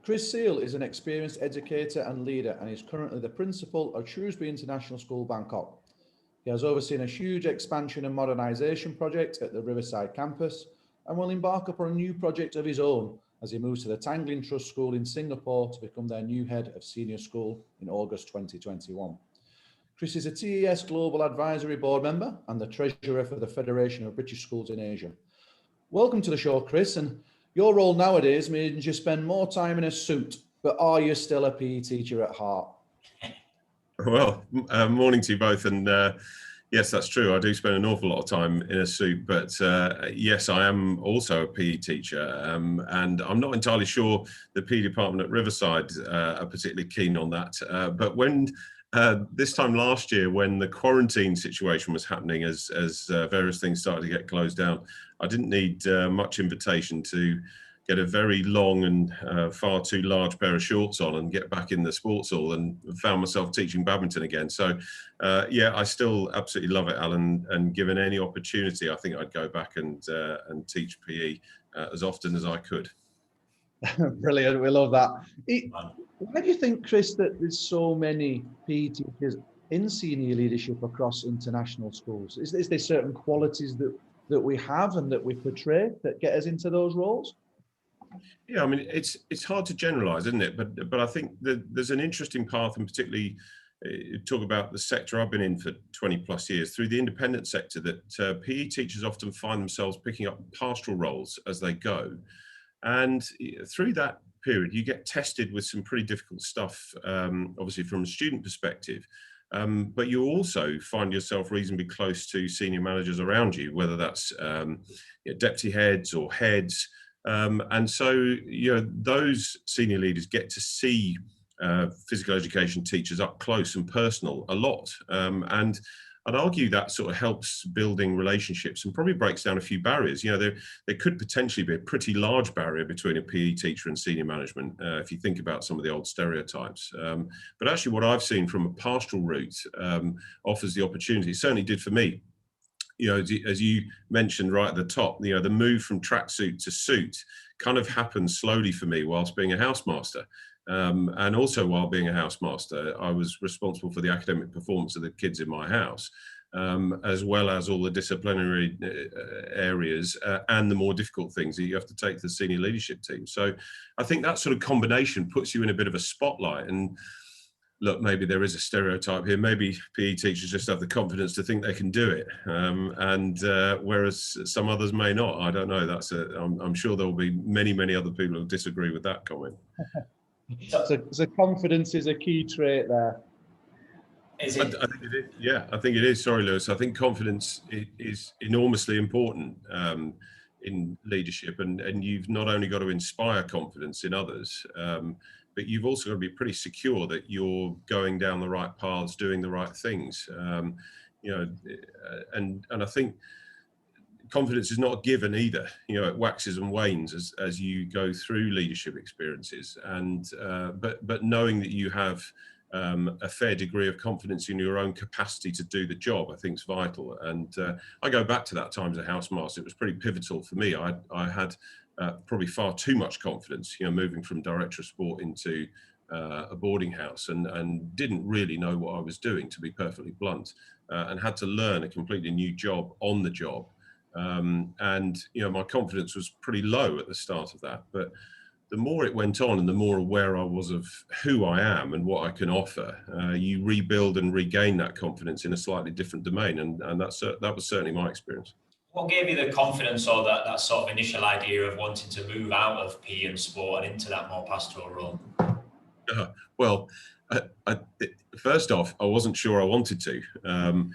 Chris Seal is an experienced educator and leader and is currently the principal of Shrewsbury International School, Bangkok. He has overseen a huge expansion and modernisation project at the Riverside campus and will embark upon a new project of his own as he moves to the Tangling Trust School in Singapore to become their new head of senior school in August 2021. Chris is a TES Global Advisory Board member and the Treasurer for the Federation of British Schools in Asia. Welcome to the show, Chris, and your role nowadays means you spend more time in a suit, but are you still a PE teacher at heart? Well, morning to you both, and yes, that's true. I do spend an awful lot of time in a suit, but yes, I am also a PE teacher, and I'm not entirely sure the PE department at Riverside are particularly keen on that. But when this time last year, when the quarantine situation was happening, as various things started to get closed down, I didn't need much invitation to get a very long and far too large pair of shorts on and get back in the sports hall, and found myself teaching badminton again. So yeah, I still absolutely love it, Alan, and given any opportunity, I think I'd go back and teach PE as often as I could. Brilliant, we love that. Why do you think, Chris, that there's so many PE teachers in senior leadership across international schools? Is there certain qualities that we have and that we portray that get us into those roles? Yeah, I mean, it's hard to generalise, isn't it? But I think that there's an interesting path, and particularly talk about the sector I've been in for 20 plus years, through the independent sector, that PE teachers often find themselves picking up pastoral roles as they go. And through that period, you get tested with some pretty difficult stuff, obviously from a student perspective. But you also find yourself reasonably close to senior managers around you, whether that's deputy heads or heads. And so, those senior leaders get to see physical education teachers up close and personal a lot. And I'd argue that sort of helps building relationships and probably breaks down a few barriers. There could potentially be a pretty large barrier between a PE teacher and senior management, if you think about some of the old stereotypes. But actually what I've seen from a pastoral route offers the opportunity, it certainly did for me. As you mentioned right at the top, the move from tracksuit to suit kind of happened slowly for me whilst being a housemaster. And also while being a housemaster, I was responsible for the academic performance of the kids in my house, as well as all the disciplinary areas and the more difficult things that you have to take to the senior leadership team. So I think that sort of combination puts you in a bit of a spotlight. And look, maybe there is a stereotype here. Maybe PE teachers just have the confidence to think they can do it, and whereas some others may not. I don't know. I'm sure there will be many, many other people who disagree with that comment. So confidence is a key trait there. Is it? I think it is. Yeah, I think it is. Sorry, Lewis. I think confidence is enormously important in leadership, and you've not only got to inspire confidence in others, but you've also got to be pretty secure that you're going down the right paths, doing the right things. And I think confidence is not a given either. It waxes and wanes as you go through leadership experiences. And but knowing that you have a fair degree of confidence in your own capacity to do the job, I think is vital. And I go back to that time as a housemaster. It was pretty pivotal for me. I had probably far too much confidence, moving from director of sport into a boarding house, and didn't really know what I was doing, to be perfectly blunt, and had to learn a completely new job on the job. And my confidence was pretty low at the start of that, but the more it went on and the more aware I was of who I am and what I can offer, you rebuild and regain that confidence in a slightly different domain, and that was certainly my experience. What gave you the confidence, or that sort of initial idea of wanting to move out of PE and sport and into that more pastoral role? Well, first off, I wasn't sure I wanted to.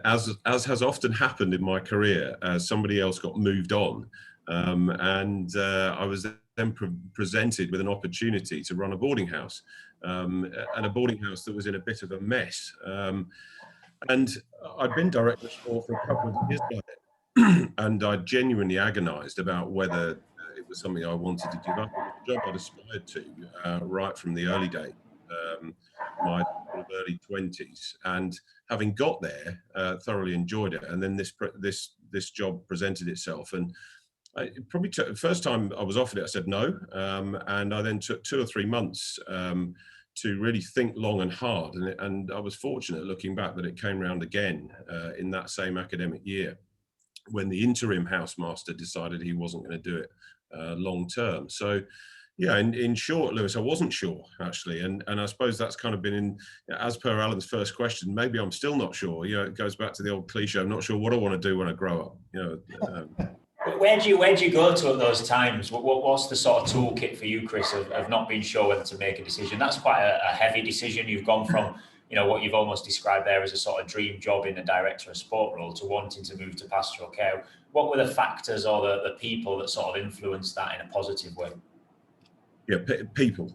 As has often happened in my career, somebody else got moved on, and I was then presented with an opportunity to run a boarding house, and a boarding house that was in a bit of a mess. And I'd been director of sport for a couple of years by then, and I genuinely agonised about whether it was something I wanted to give up. It was a job I'd aspired to right from the early days, my early 20s, and having got there, thoroughly enjoyed it. And then this job presented itself, and Probably first time I was offered it, I said no, and I then took 2 or 3 months to really think long and hard, and I was fortunate, looking back, that it came round again in that same academic year, when the interim housemaster decided he wasn't going to do it long term. So yeah, in short, Lewis, I wasn't sure, actually, and I suppose that's kind of been in, as per Alan's first question, maybe I'm still not sure. You know, it goes back to the old cliche, I'm not sure what I want to do when I grow up. You know. Where do you go to at those times? What's the sort of toolkit for you, Chris, of not being sure whether to make a decision? That's quite a heavy decision. You've gone from, you know, what you've almost described there as a sort of dream job in the director of sport role to wanting to move to pastoral care. What were the factors or the people that sort of influenced that in a positive way? Yeah, people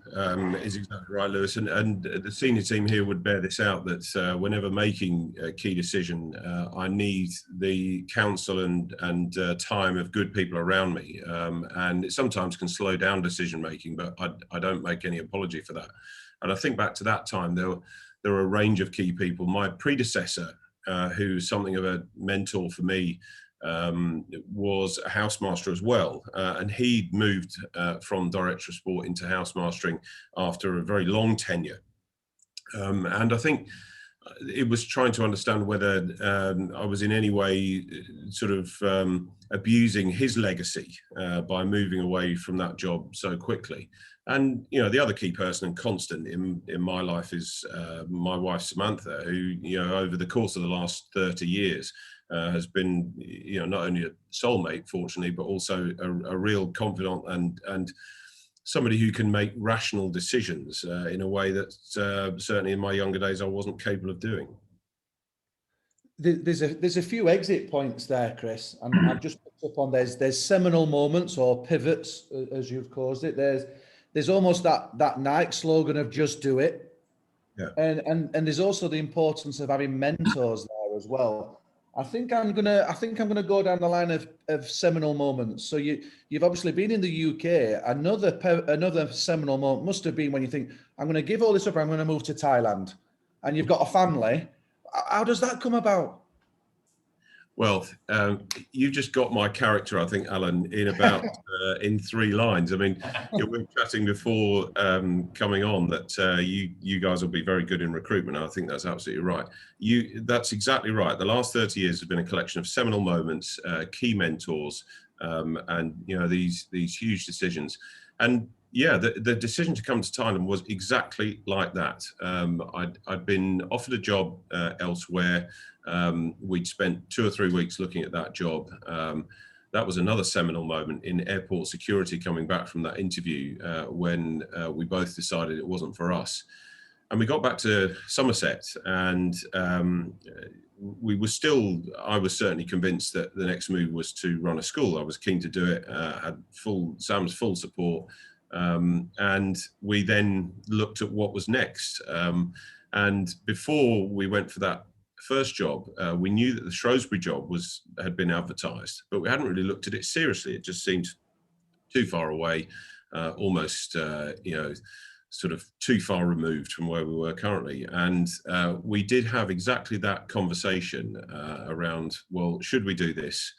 is exactly right, Lewis, and the senior team here would bear this out, that whenever making a key decision, I need the counsel and time of good people around me, and it sometimes can slow down decision making, but I don't make any apology for that. And I think back to that time, there were a range of key people. My predecessor, who's something of a mentor for me, was a housemaster as well, and he'd moved from director of sport into housemastering after a very long tenure, and I think it was trying to understand whether I was in any way sort of abusing his legacy by moving away from that job so quickly. And you know, the other key person and constant in my life is my wife Samantha, who, you know, over the course of the last 30 years has been, you know, not only a soulmate, fortunately, but also a real confidant and somebody who can make rational decisions in a way that certainly in my younger days I wasn't capable of doing. There's a few exit points there, Chris, and I've just picked up on there's seminal moments or pivots, as you've caused it. There's almost that Nike slogan of just do it. Yeah. And there's also the importance of having mentors there as well. I think I'm gonna go down the line of seminal moments. So you've obviously been in the UK. Another seminal moment must have been when you think, I'm gonna give all this up, I'm gonna move to Thailand, and you've got a family. How does that come about? Well, you just got my character, I think, Alan, in about in 3 lines. I mean, we were chatting before coming on that you guys will be very good in recruitment. I think that's absolutely right. That's exactly right. The last 30 years have been a collection of seminal moments, key mentors, and you know, these huge decisions. And yeah, the decision to come to Thailand was exactly like that. I'd been offered a job elsewhere. We'd spent 2 or 3 weeks looking at that job. That was another seminal moment in airport security, coming back from that interview when we both decided it wasn't for us. And we got back to Somerset, and I was certainly convinced that the next move was to run a school. I was keen to do it, had Sam's full support. And we then looked at what was next. And before we went for that first job, we knew that the Shrewsbury job had been advertised, but we hadn't really looked at it seriously. It just seemed too far away, almost, you know, sort of too far removed from where we were currently. And we did have exactly that conversation around, well, should we do this?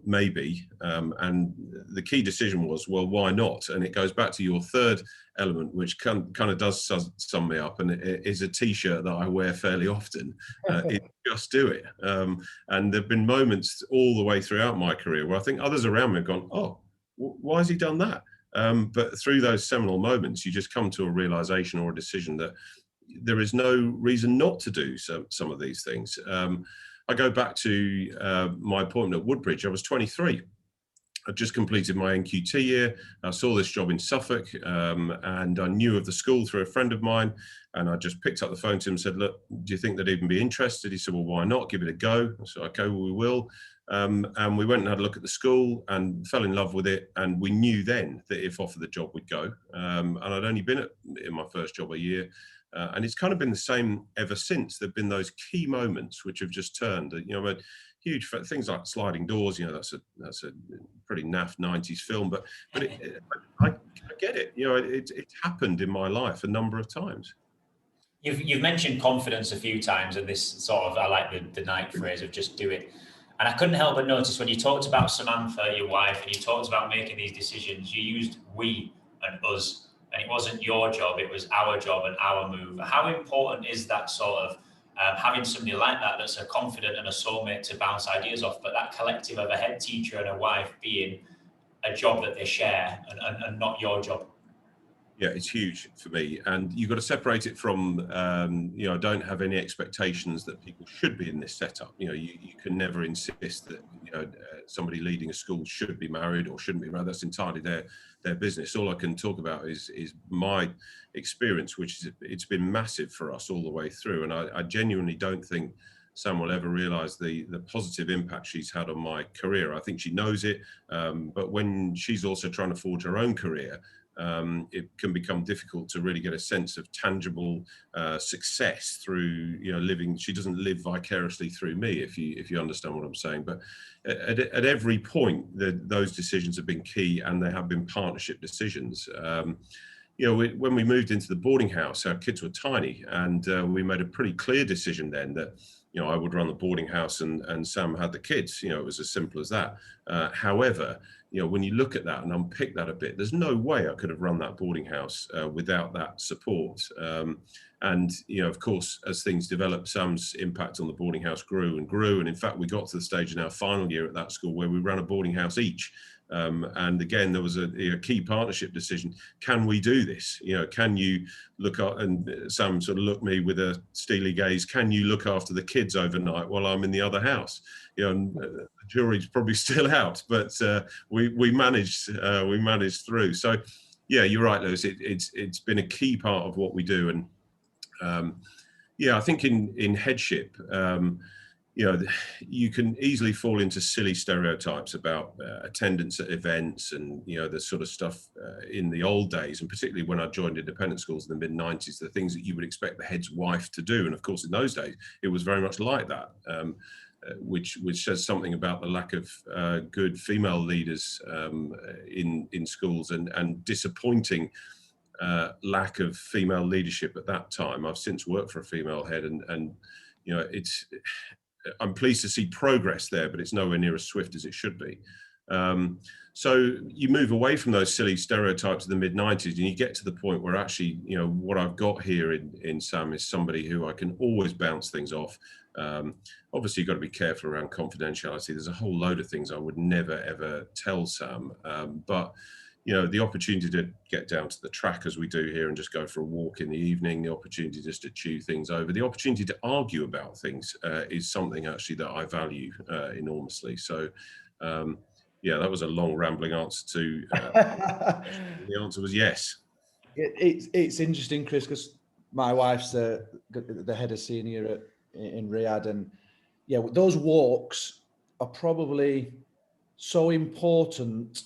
Maybe. And the key decision was, well, why not? And it goes back to your third element, which kind of does sum me up, and it is a t-shirt that I wear fairly often. It's just do it. And there've been moments all the way throughout my career where I think others around me have gone, oh, why has he done that? But through those seminal moments, you just come to a realization or a decision that there is no reason not to do some of these things. I go back to my appointment at Woodbridge. I was 23. I'd just completed my NQT year. I saw this job in Suffolk, and I knew of the school through a friend of mine. And I just picked up the phone to him and said, look, do you think they'd even be interested? He said, well, why not? Give it a go. I said, okay, well, we will. And we went and had a look at the school and fell in love with it. And we knew then that if offered the job, we'd go. And I'd only been in my first job a year. And it's kind of been the same ever since. There've been those key moments which have just turned. You know, huge things like Sliding Doors. You know, that's a pretty naff 90s film, but I get it. You know, it's happened in my life a number of times. You've mentioned confidence a few times, and this sort of, I like the Nike phrase of just do it. And I couldn't help but notice when you talked about Samantha, your wife, and you talked about making these decisions, you used we and us, and it wasn't your job, it was our job and our move. How important is that sort of having somebody like that that's a confident and a soulmate to bounce ideas off, but that collective of a head teacher and a wife being a job that they share and not your job? Yeah, it's huge for me, and you've got to separate it from, you know, I don't have any expectations that people should be in this setup. You know, you can never insist that, you know, somebody leading a school should be married or shouldn't be married. That's entirely their business. All I can talk about is my experience, which is it's been massive for us all the way through, and I genuinely don't think Sam will ever realise the positive impact she's had on my career. I think she knows it, but when she's also trying to forge her own career, it can become difficult to really get a sense of tangible success through, you know, living. She doesn't live vicariously through me, if you understand what I'm saying. But at every point, those decisions have been key, and they have been partnership decisions. You know, when we moved into the boarding house, our kids were tiny, and we made a pretty clear decision then that, you know, I would run the boarding house and Sam had the kids. You know, it was as simple as that. However, you know, when you look at that and unpick that a bit, there's no way I could have run that boarding house without that support. And, you know, of course, as things developed, Sam's impact on the boarding house grew and grew. And in fact, we got to the stage in our final year at that school where we ran a boarding house each. And again, there was a key partnership decision. Can we do this? You know, can you look at, and Sam sort of looked at me with a steely gaze, can you look after the kids overnight while I'm in the other house? You know, and the jury's probably still out, but we managed through. So yeah, you're right, Lewis. It's been a key part of what we do. And yeah, I think in headship, you know, you can easily fall into silly stereotypes about attendance at events and, you know, the sort of stuff in the old days, and particularly when I joined independent schools in the mid-90s, the things that you would expect the head's wife to do. And of course, in those days, it was very much like that, which says something about the lack of good female leaders in schools, and disappointing lack of female leadership at that time. I've since worked for a female head, and you know, I'm pleased to see progress there, but it's nowhere near as swift as it should be. So you move away from those silly stereotypes of the mid-90s, and you get to the point where actually, you know, what I've got here in Sam is somebody who I can always bounce things off. Obviously, you've got to be careful around confidentiality. There's a whole load of things I would never, ever tell Sam. But you know, the opportunity to get down to the track as we do here and just go for a walk in the evening, the opportunity just to chew things over, the opportunity to argue about things is something actually that I value enormously. So, yeah, that was a long rambling answer to the answer was yes. It's interesting, Chris, because my wife's the head of senior in Riyadh, and yeah, those walks are probably so important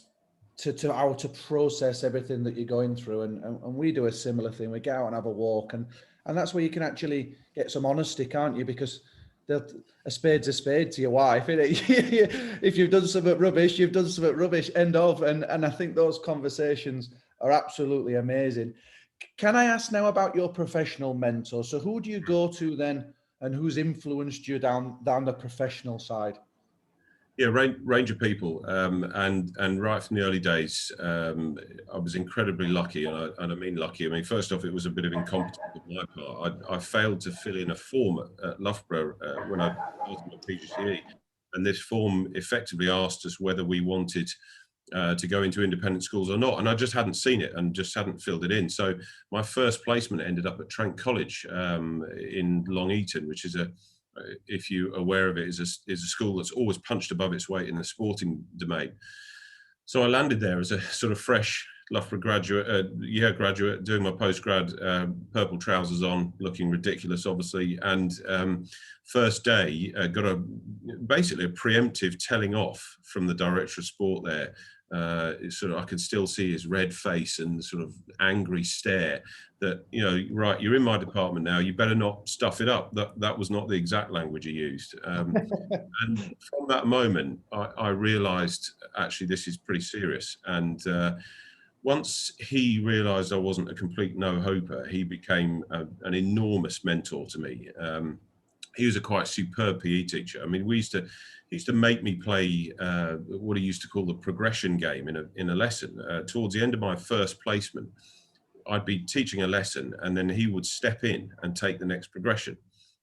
to how to process everything that you're going through, and we do a similar thing. We get out and have a walk, and that's where you can actually get some honesty, can't you? Because a spade's a spade to your wife, isn't it? If you've done something rubbish, you've done something rubbish, end of. And I think those conversations are absolutely amazing. Can I ask now about your professional mentor? So who do you go to then, and who's influenced you down the professional side? Yeah, range of people, and right from the early days, I was incredibly lucky, and I mean lucky. I mean, first off, it was a bit of incompetence on my part. I failed to fill in a form at Loughborough when I started my PGCE, and this form effectively asked us whether we wanted to go into independent schools or not, and I just hadn't seen it and just hadn't filled it in. So my first placement ended up at Trent College in Long Eaton, which is if you're aware of it, is a school that's always punched above its weight in the sporting domain. So I landed there as a sort of fresh Loughborough graduate, doing my postgrad, purple trousers on, looking ridiculous, obviously. And first day, got basically a preemptive telling off from the director of sport there. Sort of, I could still see his red face and sort of angry stare that, you know, right, you're in my department now, you better not stuff it up. That was not the exact language he used. And from that moment, I realized actually this is pretty serious. And once he realized I wasn't a complete no-hoper, he became an enormous mentor to me. he was a quite superb PE teacher. I mean, he used to make me play what he used to call the progression game in a lesson. Towards the end of my first placement, I'd be teaching a lesson, and then he would step in and take the next progression.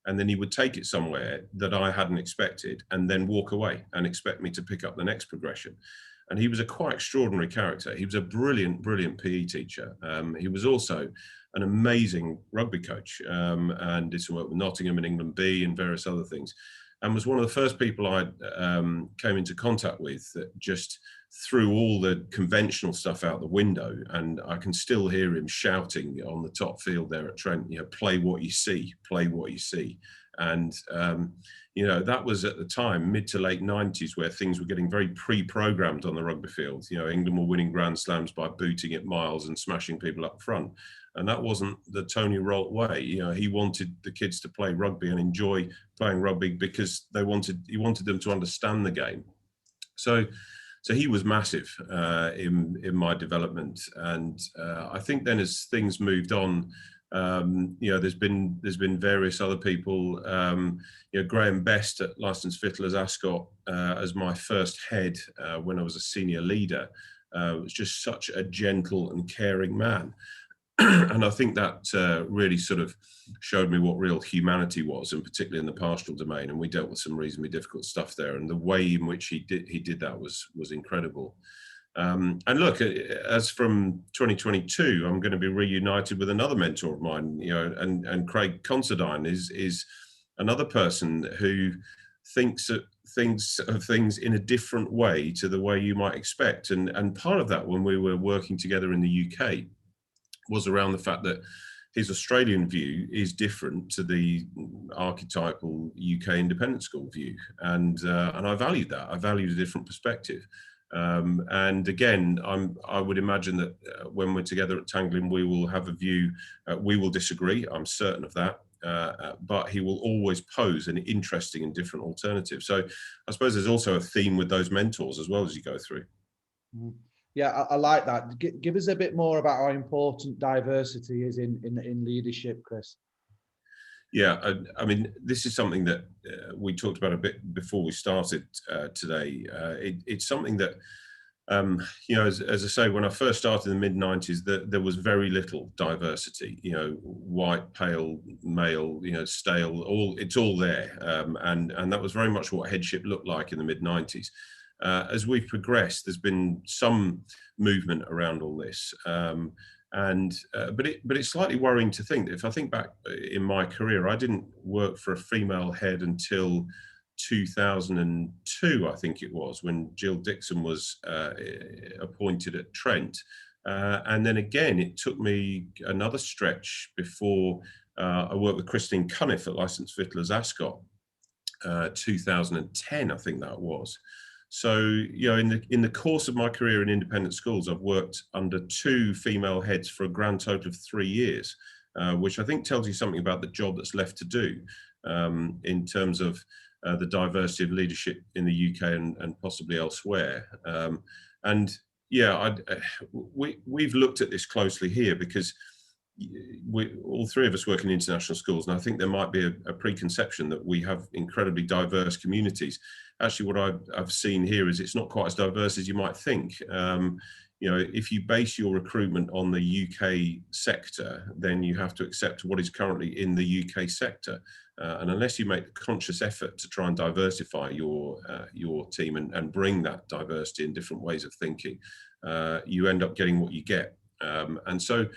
And then he would take it somewhere that I hadn't expected, and then walk away and expect me to pick up the next progression. And he was a quite extraordinary character. He was a brilliant, brilliant PE teacher. He was also an amazing rugby coach, and did some work with Nottingham and England B and various other things, and was one of the first people I came into contact with that just threw all the conventional stuff out the window. And I can still hear him shouting on the top field there at Trent, you know, play what you see, play what you see. And, you know, that was at the time, mid to late 90s, where things were getting very pre-programmed on the rugby field. You know, England were winning Grand Slams by booting it miles and smashing people up front. And that wasn't the Tony Rolt way. You know, he wanted the kids to play rugby and enjoy playing rugby because he wanted them to understand the game. So he was massive in my development. And I think then as things moved on, you know, there's been various other people. You know, Graham Best at Licensed Fiddlers Ascot as my first head when I was a senior leader, was just such a gentle and caring man. And I think that really sort of showed me what real humanity was, and particularly in the pastoral domain. And we dealt with some reasonably difficult stuff there. And the way in which he did that was incredible. And look, as from 2022, I'm going to be reunited with another mentor of mine, you know, and Craig Considine is another person who thinks of things in a different way to the way you might expect. And part of that, when we were working together in the UK, was around the fact that his Australian view is different to the archetypal UK independent school view, and I valued that. I valued a different perspective, and again, I would imagine that when we're together at Tangling, we will have a view. We will disagree. I'm certain of that, but he will always pose an interesting and different alternative. So I suppose there's also a theme with those mentors as well as you go through. Mm-hmm. Yeah, I like that. Give us a bit more about how important diversity is in leadership, Chris. Yeah, I mean, this is something that we talked about a bit before we started today. It's something that, you know, as I say, when I first started in the mid-90s, there was very little diversity. You know, white, pale, male, you know, stale, it's all there. And that was very much what headship looked like in the mid-90s. As we've progressed, there's been some movement around all this, but it's slightly worrying to think that if I think back in my career, I didn't work for a female head until 2002, I think it was, when Jill Dixon was appointed at Trent, and then again it took me another stretch before I worked with Christine Cunniff at Licensed Fiddlers Ascot, 2010, I think that was. So, you know, in the course of my career in independent schools, I've worked under 2 female heads for a grand total of 3 years, which I think tells you something about the job that's left to do in terms of the diversity of leadership in the UK and possibly elsewhere. And yeah, we've looked at this closely here because all 3 of us work in international schools, and I think there might be a preconception that we have incredibly diverse communities. Actually, what I've seen here is it's not quite as diverse as you might think. You know, if you base your recruitment on the UK sector, then you have to accept what is currently in the UK sector. And unless you make a conscious effort to try and diversify your team and bring that diversity in different ways of thinking, you end up getting what you get. And so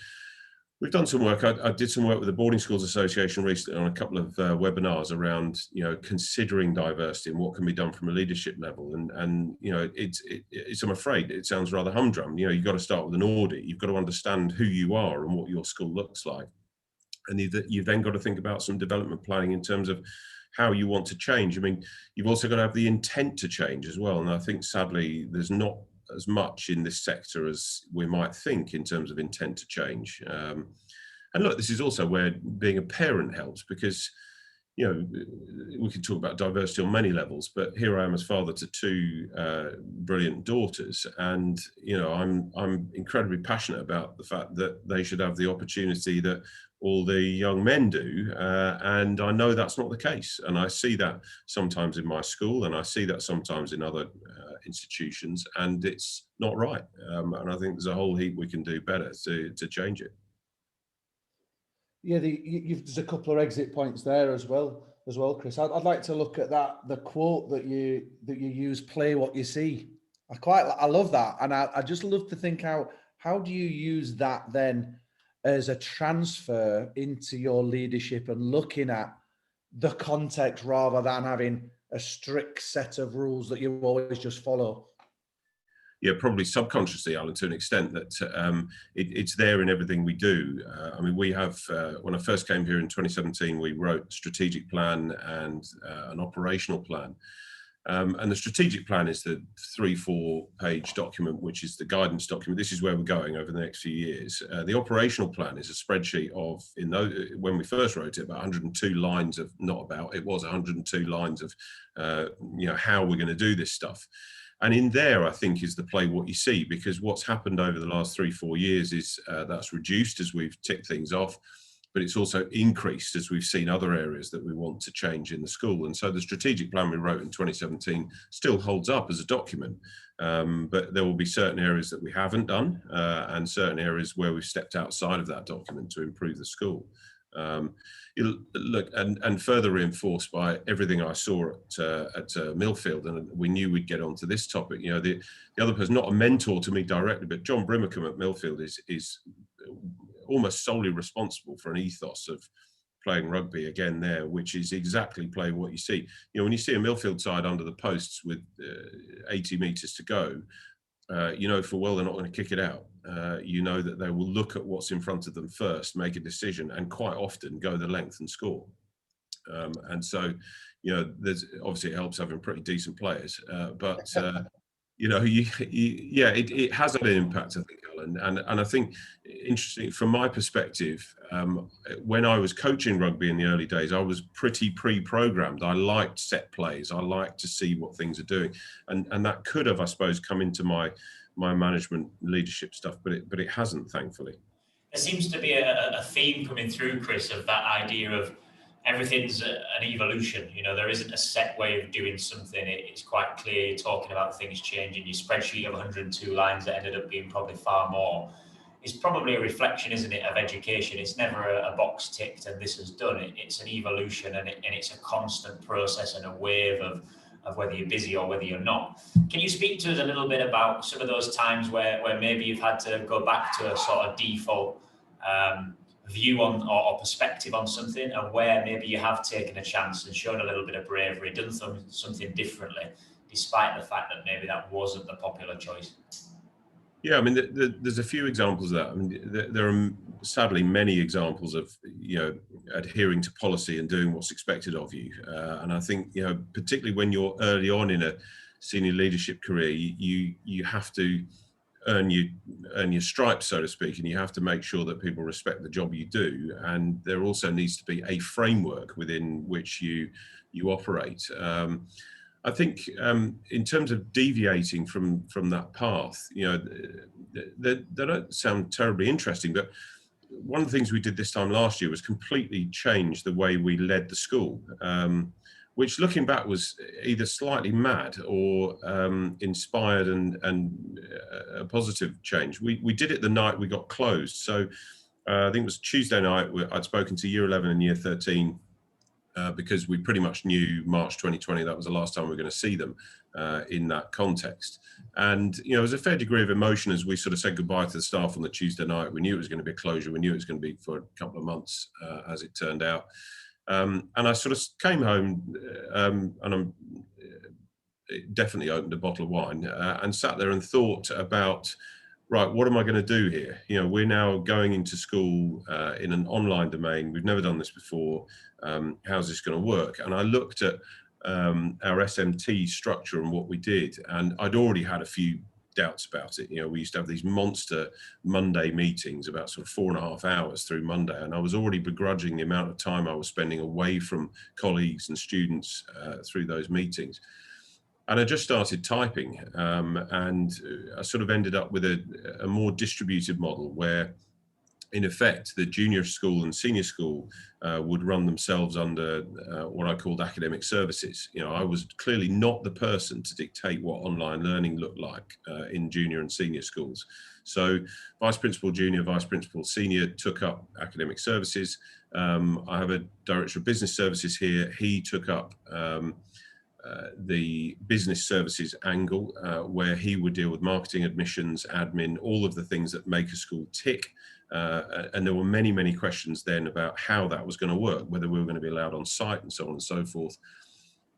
we've done some work. I did some work with the Boarding Schools Association recently on a couple of webinars around, you know, considering diversity and what can be done from a leadership level. And you know, it's I'm afraid it sounds rather humdrum. You know, you've got to start with an audit. You've got to understand who you are and what your school looks like. And you've then got to think about some development planning in terms of how you want to change. I mean, you've also got to have the intent to change as well. And I think sadly, there's not as much in this sector as we might think in terms of intent to change. And look, this is also where being a parent helps, because, you know, we could talk about diversity on many levels, but here I am as father to two brilliant daughters, and you know, I'm incredibly passionate about the fact that they should have the opportunity that all the young men do, and I know that's not the case, and I see that sometimes in my school, and I see that sometimes in other institutions, and it's not right. And I think there's a whole heap we can do better to change it. Yeah, there's a couple of exit points there as well, Chris. I'd like to look at the quote that you use: "Play what you see." I love that, and I just love to think how do you use that then as a transfer into your leadership and looking at the context rather than having a strict set of rules that you always just follow. Yeah, probably subconsciously, Alan, to an extent that it's there in everything we do. I mean, we have, when I first came here in 2017, we wrote a strategic plan and an operational plan. And the strategic plan is the 3-4 page document, which is the guidance document. This is where we're going over the next few years. The operational plan is a spreadsheet of, when we first wrote it, about 102 lines of, it was 102 lines of, you know, how we're going to do this stuff. And in there, I think, is the play what you see, because what's happened over the last 3-4 years is that's reduced as we've ticked things off, but it's also increased as we've seen other areas that we want to change in the school. And so the strategic plan we wrote in 2017 still holds up as a document, but there will be certain areas that we haven't done and certain areas where we've stepped outside of that document to improve the school. Look, and further reinforced by everything I saw at Millfield, and we knew we'd get onto this topic. You know, the other person, not a mentor to me directly, but John Brimacombe at Millfield is almost solely responsible for an ethos of playing rugby again there, which is exactly play what you see. You know, when you see a Millfield side under the posts with 80 metres to go, you know full well they're not going to kick it out. You know that they will look at what's in front of them first, make a decision, and quite often go the length and score. And so, you know, there's obviously it helps having pretty decent players, but you know, it has had an impact, I think, Alan. And I think, interesting from my perspective, when I was coaching rugby in the early days, I was pretty pre-programmed. I liked set plays. I liked to see what things are doing, and that could have, I suppose, come into my management leadership stuff, but it hasn't, thankfully. There seems to be a theme coming through, Chris, of that idea of everything's an evolution. You know, there isn't a set way of doing something. It's quite clear you're talking about things changing. Your spreadsheet of 102 lines that ended up being probably far more is probably a reflection, isn't it, of education. It's never a box ticked and this is done. It's an evolution, and it's a constant process and a wave of whether you're busy or whether you're not. Can you speak to us a little bit about some of those times where maybe you've had to go back to a sort of default view on or perspective on something, and where maybe you have taken a chance and shown a little bit of bravery, done something differently, despite the fact that maybe that wasn't the popular choice? Yeah, I mean, there's a few examples of that. I mean, there are sadly many examples of, you know, adhering to policy and doing what's expected of you. And I think, you know, particularly when you're early on in a senior leadership career, you have to earn your stripes, so to speak, and you have to make sure that people respect the job you do. And there also needs to be a framework within which you operate. I think in terms of deviating from that path, you know, they don't sound terribly interesting, but one of the things we did this time last year was completely change the way we led the school, which looking back was either slightly mad or inspired and a positive change. We did it the night we got closed. So I think it was Tuesday night, I'd spoken to year 11 and year 13, because we pretty much knew March 2020, that was the last time we were going to see them in that context. And, you know, there was a fair degree of emotion as we sort of said goodbye to the staff on the Tuesday night. We knew it was going to be a closure. We knew it was going to be for a couple of months, as it turned out. And I sort of came home and I'm definitely opened a bottle of wine and sat there and thought about, right, what am I going to do here? You know, we're now going into school in an online domain. We've never done this before. How's this going to work? And I looked at our SMT structure and what we did, and I'd already had a few doubts about it. You know, we used to have these monster Monday meetings about sort of 4.5 hours through Monday, and I was already begrudging the amount of time I was spending away from colleagues and students through those meetings. And I just started typing, and I sort of ended up with a more distributed model where, in effect, the junior school and senior school would run themselves under what I called academic services. You know, I was clearly not the person to dictate what online learning looked like in junior and senior schools. So Vice Principal Junior, Vice Principal Senior took up academic services. I have a Director of Business Services here. He took up the business services angle, where he would deal with marketing, admissions, admin, all of the things that make a school tick. And there were many, many questions then about how that was going to work, whether we were going to be allowed on site and so on and so forth.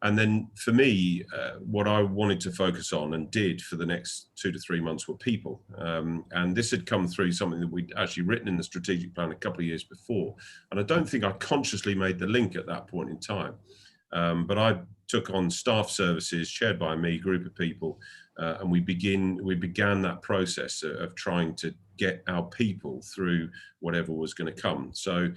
And then for me, what I wanted to focus on and did for the next 2 to 3 months were people. And this had come through something that we'd actually written in the strategic plan a couple of years before. And I don't think I consciously made the link at that point in time. But I took on staff services chaired by me, group of people, and we began that process of trying to get our people through whatever was going to come. So,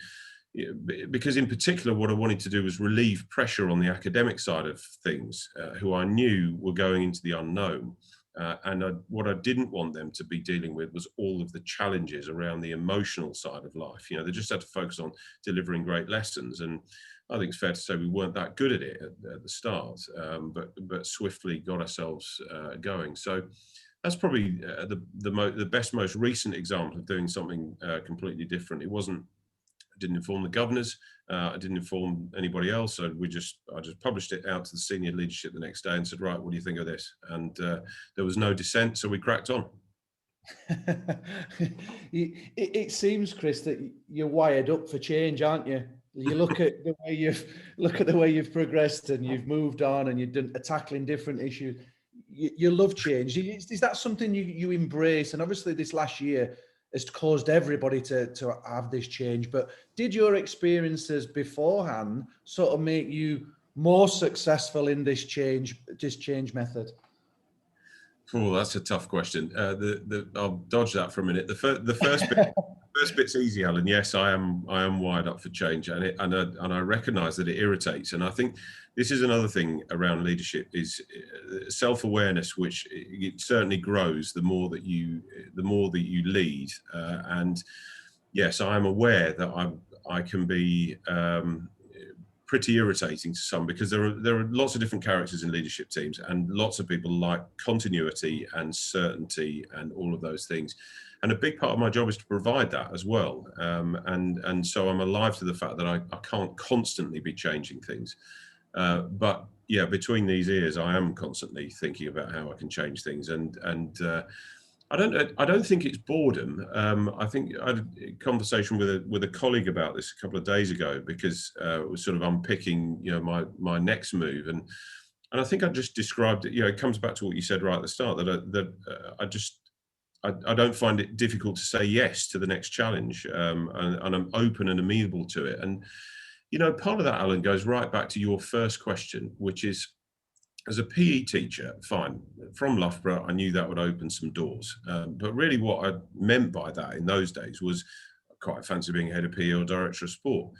because in particular, what I wanted to do was relieve pressure on the academic side of things, who I knew were going into the unknown. What I didn't want them to be dealing with was all of the challenges around the emotional side of life. You know, they just had to focus on delivering great lessons. And I think it's fair to say we weren't that good at it at the start, but swiftly got ourselves going. So that's probably the best, most recent example of doing something completely different. I didn't inform the governors. I didn't inform anybody else. So I just published it out to the senior leadership the next day and said, right, what do you think of this? And there was no dissent, so we cracked on. It seems, Chris, that you're wired up for change, aren't you? You look at the way you've progressed and you've moved on and you're tackling different issues. You love change. Is that something you embrace? And obviously, this last year has caused everybody to have this change. But did your experiences beforehand sort of make you more successful in this change method? Oh, that's a tough question. I'll dodge that for a minute. The first bit. First bit's easy, Alan. Yes, I am wired up for change, and I recognise that it irritates. And I think this is another thing around leadership is self-awareness, which it certainly grows the more that you lead. And yes, I am aware that I can be pretty irritating to some, because there are lots of different characters in leadership teams, and lots of people like continuity and certainty and all of those things. And a big part of my job is to provide that as well. And so I'm alive to the fact that I can't constantly be changing things. But yeah, between these ears, I am constantly thinking about how I can change things. And I don't think it's boredom. I think I had a conversation with a colleague about this a couple of days ago, because it was sort of unpicking, you know, my next move. And I think I just described it. You know, it comes back to what you said right at the start, I don't find it difficult to say yes to the next challenge, and I'm open and amenable to it. And, you know, part of that, Alan, goes right back to your first question, which is, as a PE teacher, fine, from Loughborough, I knew that would open some doors. But really what I meant by that in those days was quite fancy being head of PE or director of sport.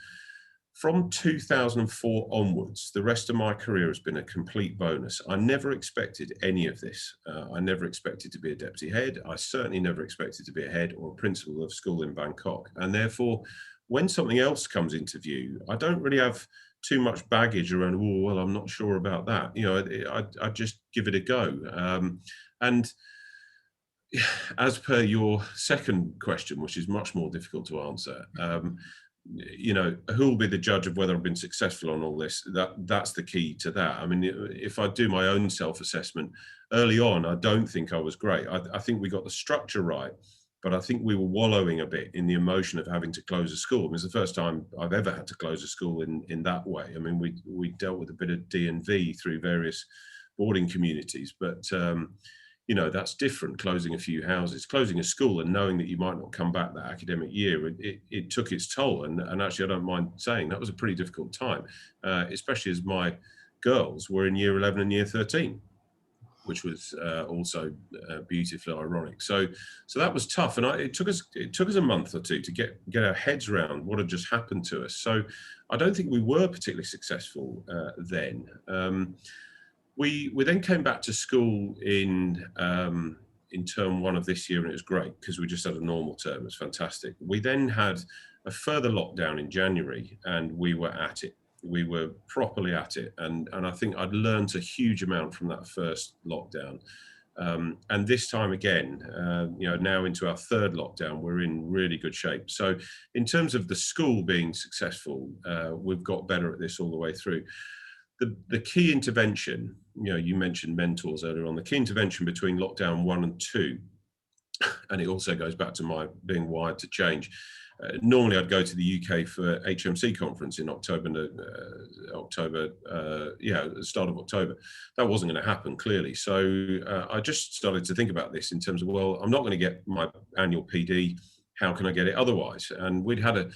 From 2004 onwards, the rest of my career has been a complete bonus. I never expected any of this. I never expected to be a deputy head. I certainly never expected to be a head or a principal of school in Bangkok. And therefore, when something else comes into view, I don't really have too much baggage around, oh, well, I'm not sure about that. You know, I just give it a go. And as per your second question, which is much more difficult to answer, you know, who will be the judge of whether I've been successful on all this? That's the key to that. I mean, if I do my own self-assessment, early on, I don't think I was great. I think we got the structure right, but I think we were wallowing a bit in the emotion of having to close a school. It was the first time I've ever had to close a school in that way. I mean, we dealt with a bit of D&V through various boarding communities, but you know, that's different, closing a few houses. Closing a school and knowing that you might not come back that academic year, it took its toll. And actually, I don't mind saying that was a pretty difficult time, especially as my girls were in year 11 and year 13. which was also beautifully ironic. So that was tough, and it took us a month or two to get our heads around what had just happened to us. So I don't think we were particularly successful then. We then came back to school in term 1 of this year, and it was great because we just had a normal term. It was fantastic. We then had a further lockdown in January, and we were at it. We were properly at it, and I think I'd learned a huge amount from that first lockdown. And this time again, now into our third lockdown, we're in really good shape. So in terms of the school being successful, we've got better at this all the way through. The key intervention, you mentioned mentors earlier on, the key intervention between lockdown 1 and 2, and it also goes back to my being wired to change. Normally I'd go to the UK for HMC conference in October, the start of October. That wasn't going to happen, clearly. So I just started to think about this in terms of, well, I'm not going to get my annual PD. How can I get it otherwise? And we'd had a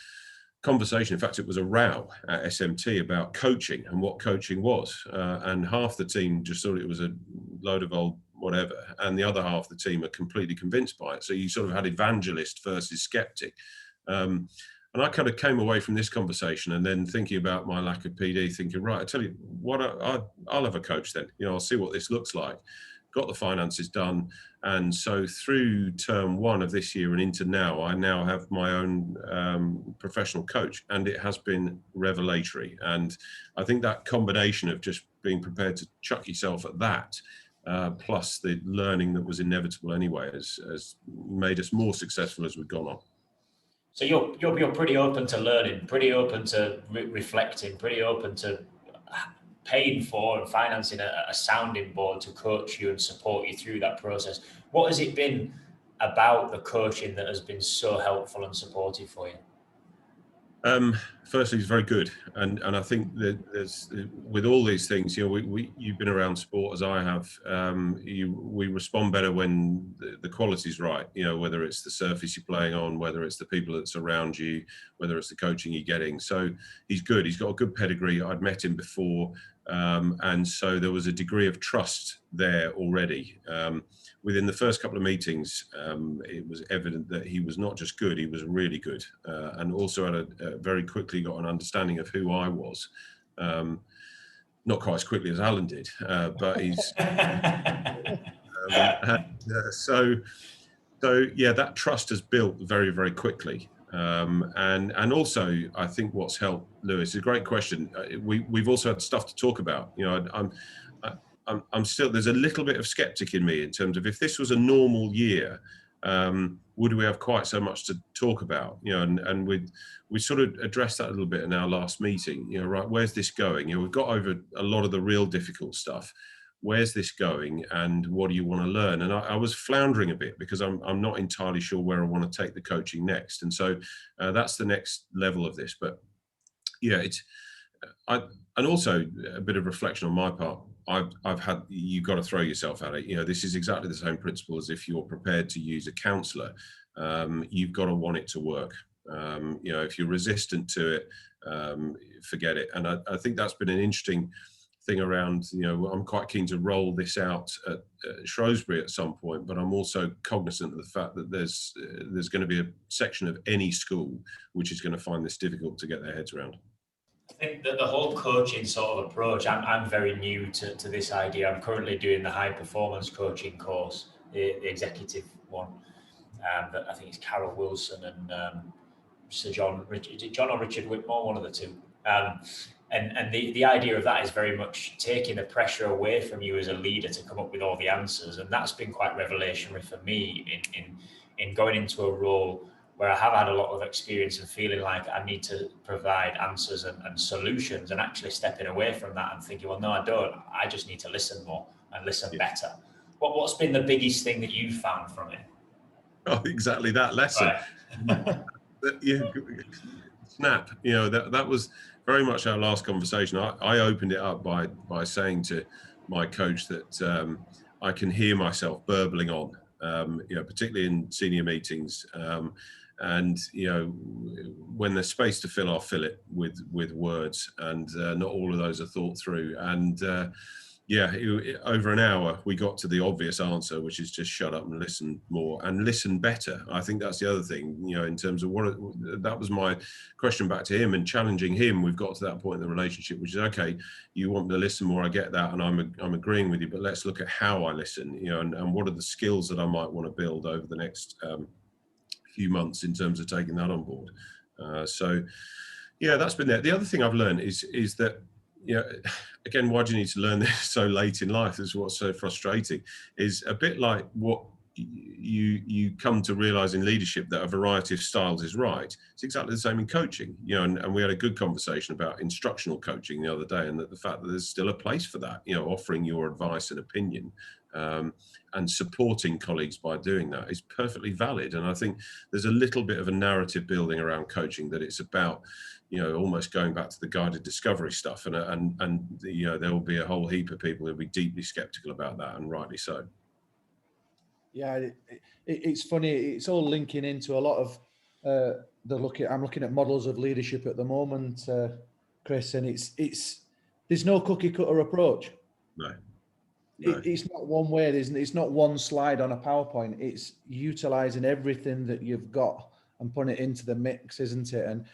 conversation, in fact, it was a row at SMT about coaching and what coaching was. And half the team just thought it was a load of old whatever, and the other half of the team are completely convinced by it. So you sort of had evangelist versus skeptic. And I kind of came away from this conversation and then thinking about my lack of PD, thinking, right, I tell you what, I'll have a coach then. I'll see what this looks like. Got the finances done. And so through term 1 of this year and into now, I now have my own professional coach, and it has been revelatory. And I think that combination of just being prepared to chuck yourself at that, plus the learning that was inevitable anyway, has made us more successful as we've gone on. So you're pretty open to learning, pretty open to reflecting, pretty open to paying for and financing a sounding board to coach you and support you through that process. What has it been about the coaching that has been so helpful and supportive for you? Firstly, it's very good, and I think that there's, with all these things, you've been around sport as I have. We respond better when the quality's right. Whether it's the surface you're playing on, whether it's the people that's around you, whether it's the coaching you're getting. So he's good. He's got a good pedigree. I'd met him before, and so there was a degree of trust there already. Within the first couple of meetings, it was evident that he was not just good, he was really good, and also had very quickly got an understanding of who I was. Not quite as quickly as Alan did, but he's... So yeah, that trust has built very, very quickly. And also, I think what's helped, Lewis, is a great question. We've also had stuff to talk about. I'm still, there's a little bit of skeptic in me in terms of, if this was a normal year, would we have quite so much to talk about? And we sort of addressed that a little bit in our last meeting. Right, where's this going? We've got over a lot of the real difficult stuff. Where's this going, and what do you want to learn? And I was floundering a bit because I'm not entirely sure where I want to take the coaching next. And so that's the next level of this. But yeah, and also a bit of reflection on my part. I've had, you've got to throw yourself at it. This is exactly the same principle as if you're prepared to use a counsellor. You've got to want it to work. If you're resistant to it, forget it. And I think that's been an interesting thing around, I'm quite keen to roll this out at Shrewsbury at some point, but I'm also cognizant of the fact that there's going to be a section of any school which is going to find this difficult to get their heads around. I think that the whole coaching sort of approach, I'm very new to this idea. I'm currently doing the high performance coaching course, the executive one. That I think it's Carol Wilson and Sir John, is it John or Richard Whitmore, one of the two. And the idea of that is very much taking the pressure away from you as a leader to come up with all the answers. And that's been quite revelationary for me in going into a role where I have had a lot of experience and feeling like I need to provide answers and solutions, and actually stepping away from that and thinking, well, no, I don't. I just need to listen more and listen better. What's been the biggest thing that you've found from it? Oh, exactly that lesson. Right. Snap. That was very much our last conversation. I opened it up by saying to my coach that I can hear myself burbling on, particularly in senior meetings. And when there's space to fill, I'll fill it with words, and not all of those are thought through. And Yeah, over an hour, we got to the obvious answer, which is just shut up and listen more and listen better. I think that's the other thing, in terms of that was my question back to him and challenging him. We've got to that point in the relationship, which is, okay, you want me to listen more, I get that, and I'm agreeing with you, but let's look at how I listen, and what are the skills that I might want to build over the next few months in terms of taking that on board. So, yeah, that's been there. The other thing I've learned is that, again, why do you need to learn this so late in life? This is what's so frustrating, is a bit like what you come to realize in leadership, that a variety of styles is right. It's exactly the same in coaching, and we had a good conversation about instructional coaching the other day, and that the fact that there's still a place for that, offering your advice and opinion, and supporting colleagues by doing that is perfectly valid. And I think there's a little bit of a narrative building around coaching that it's about, almost going back to the guided discovery stuff, and there will be a whole heap of people who'll be deeply skeptical about that, and rightly so. Yeah, it's funny. It's all linking into a lot of I'm looking at models of leadership at the moment, Chris, and it's there's no cookie cutter approach. No. It's not one way. It's not one slide on a PowerPoint. It's utilizing everything that you've got and putting it into the mix, isn't it? And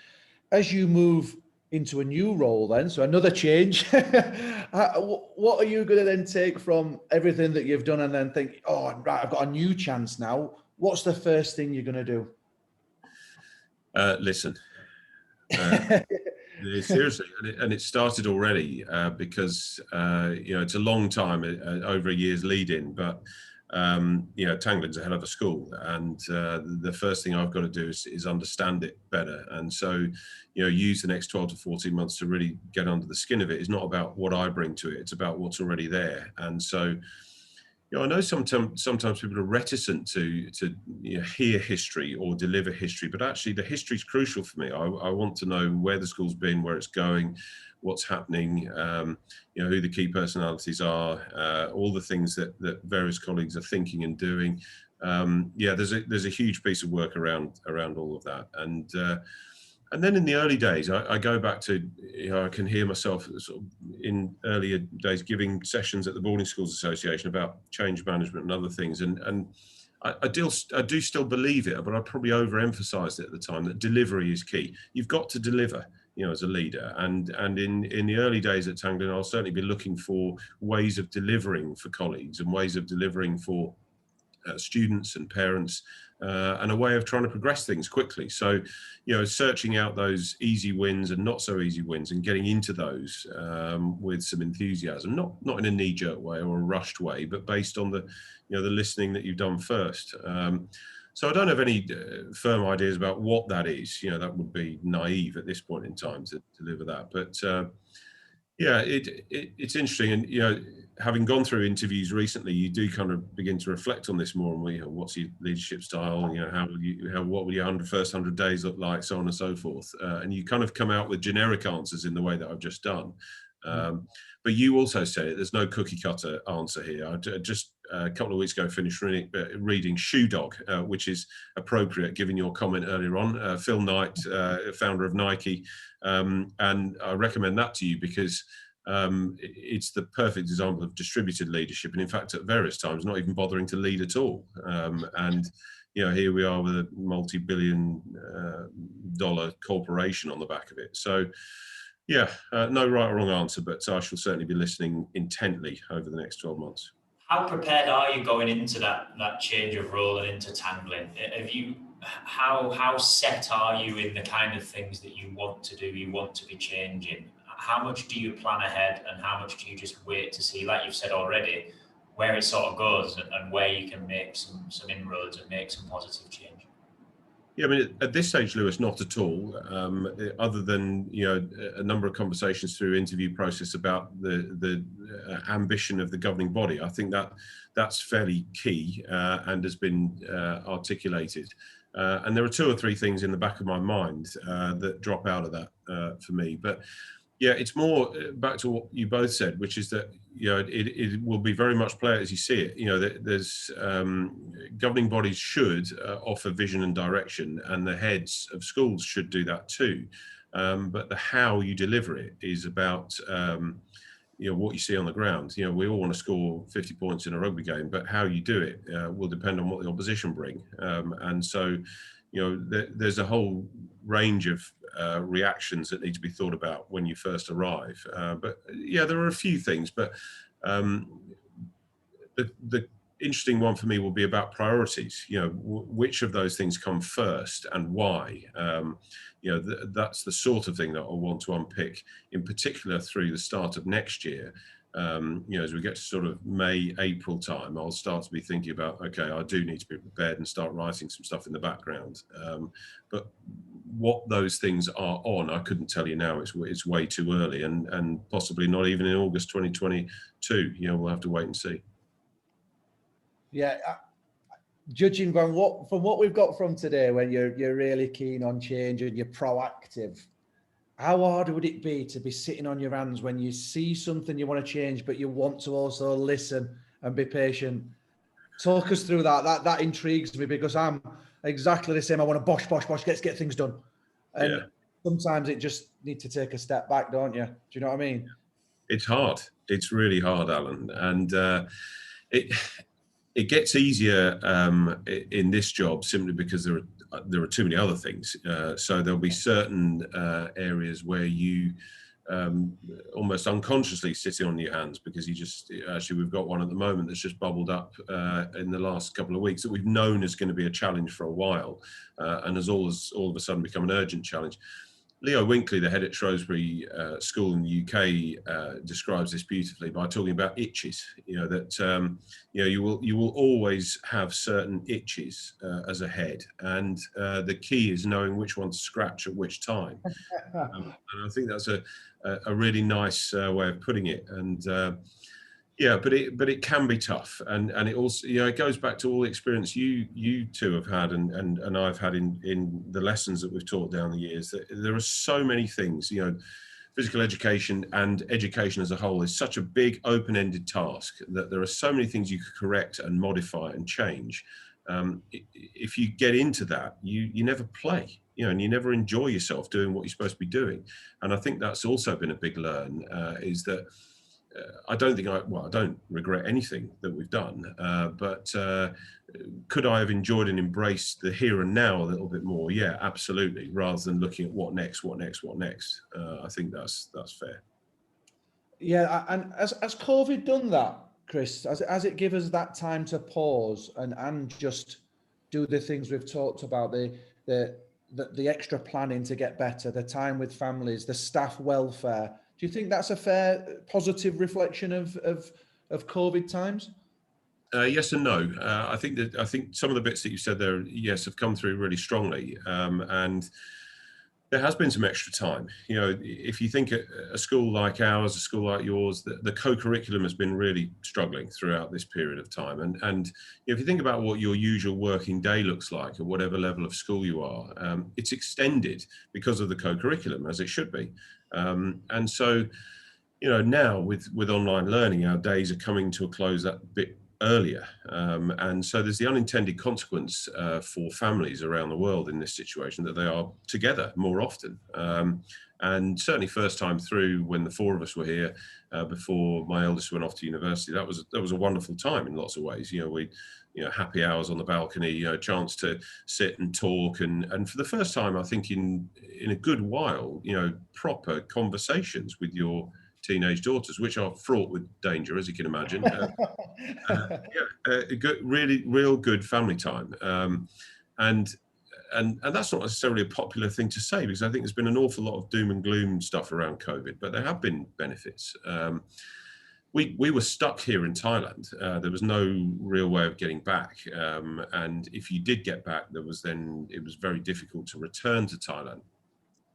as you move into a new role then, so another change, what are you going to then take from everything that you've done and then think, oh, right, I've got a new chance now. What's the first thing you're going to do? Listen. Seriously, and it started already, because it's a long time, over a year's lead in, but Tangling's a hell of a school, and the first thing I've got to do is understand it better, and so use the next 12 to 14 months to really get under the skin of it. It's not about what I bring to it, it's about what's already there. And so I know sometimes people are reticent to hear history or deliver history, but actually the history is crucial for me. I want to know where the school's been, where it's going, what's happening, who the key personalities are, all the things that various colleagues are thinking and doing. There's a huge piece of work around all of that. And then in the early days, I go back to, I can hear myself sort of in earlier days giving sessions at the Boarding Schools Association about change management and other things. And I do still believe it, but I probably overemphasized it at the time, that delivery is key. You've got to deliver, as a leader. And in the early days at Tangling, I'll certainly be looking for ways of delivering for colleagues and ways of delivering for students and parents, and a way of trying to progress things quickly. So, searching out those easy wins and not so easy wins, and getting into those with some enthusiasm, not in a knee-jerk way or a rushed way, but based on the listening that you've done first. So I don't have any firm ideas about what that is. That would be naive at this point in time to deliver that. But it's interesting, and having gone through interviews recently, you do kind of begin to reflect on this more and more. What's your leadership style? What will your first 100 days look like, so on and so forth. And you kind of come out with generic answers in the way that I've just done. But you also said it. There's no cookie cutter answer here. I just a couple of weeks ago finished reading Shoe Dog, which is appropriate given your comment earlier on. Phil Knight, founder of Nike, and I recommend that to you because it's the perfect example of distributed leadership, and in fact, at various times, not even bothering to lead at all. And here we are with a multi-billion dollar corporation on the back of it. So. No right or wrong answer, but I shall certainly be listening intently over the next 12 months. How prepared are you going into that change of role and into Tangling? How set are you in the kind of things that you want to do, you want to be changing? How much do you plan ahead, and how much do you just wait to see, like you've said already, where it sort of goes and where you can make some inroads and make some positive change? Yeah, I mean, at this stage, Lewis, not at all. Other than a number of conversations through interview process about the ambition of the governing body. I think that's fairly key and has been articulated. And there are two or three things in the back of my mind that drop out of that for me. But yeah, it's more back to what you both said, which is that it will be very much play it as you see it. There's governing bodies should offer vision and direction, and the heads of schools should do that too. But the how you deliver it is about what you see on the ground. We all want to score 50 points in a rugby game, but how you do it will depend on what the opposition bring. And so, there's a whole range of reactions that need to be thought about when you first arrive. But yeah, there are a few things, but the interesting one for me will be about priorities. Which of those things come first and why? That's the sort of thing that I want to unpick, in particular through the start of next year. As we get to sort of May, April time, I'll start to be thinking about, okay, I do need to be prepared and start writing some stuff in the background. But what those things are on, I couldn't tell you now. It's way too early, and possibly not even in August 2022. We'll have to wait and see. Yeah, judging from what we've got from today, when you're really keen on change and you're proactive, how hard would it be to be sitting on your hands when you see something you want to change, but you want to also listen and be patient? Talk us through that. That intrigues me, because I'm exactly the same. I want to bosh, let's get things done. And sometimes it just need to take a step back, don't you? Do you know what I mean? It's hard. It's really hard, Alan. And it gets easier in this job simply because there are too many other things. So there'll be certain areas where you almost unconsciously sitting on your hands, because we've got one at the moment that's just bubbled up in the last couple of weeks that we've known is going to be a challenge for a while, and has all of a sudden become an urgent challenge. Leo Winkley, the head at Shrewsbury School in the UK, describes this beautifully by talking about itches. That you will always have certain itches as a head, and the key is knowing which one to scratch at which time. And I think that's a really nice way of putting it. And but it can be tough, and it also it goes back to all the experience you two have had and I've had in the lessons that we've taught down the years. That there are so many things. Physical education and education as a whole is such a big open-ended task that there are so many things you could correct and modify and change. If you get into that, you never play, and you never enjoy yourself doing what you're supposed to be doing. And I think that's also been a big learn, is that I don't regret anything that we've done, but could I have enjoyed and embraced the here and now a little bit more? Yeah, absolutely. Rather than looking at what next. I think that's fair. Yeah, and has COVID done that, Chris? Has it given us that time to pause and just do the things we've talked about, the extra planning to get better, the time with families, the staff welfare? Do you think that's a fair, positive reflection of COVID times? Yes and no. I think some of the bits that you said there, yes, have come through really strongly, and there has been some extra time. If you think a school like ours, a school like yours, the co-curriculum has been really struggling throughout this period of time. And if you think about what your usual working day looks like at whatever level of school you are, it's extended because of the co-curriculum, as it should be. And so, now with online learning, our days are coming to a close that bit earlier. And so there's the unintended consequence for families around the world in this situation that they are together more often. And certainly first time through, when the four of us were here before my eldest went off to university, that was a wonderful time in lots of ways. Happy hours on the balcony, a chance to sit and talk, and for the first time, I think in a good while, proper conversations with your teenage daughters, which are fraught with danger, as you can imagine. Real good family time, and that's not necessarily a popular thing to say, because I think there's been an awful lot of doom and gloom stuff around COVID, but there have been benefits. We were stuck here in Thailand. There was no real way of getting back, and if you did get back, it was very difficult to return to Thailand.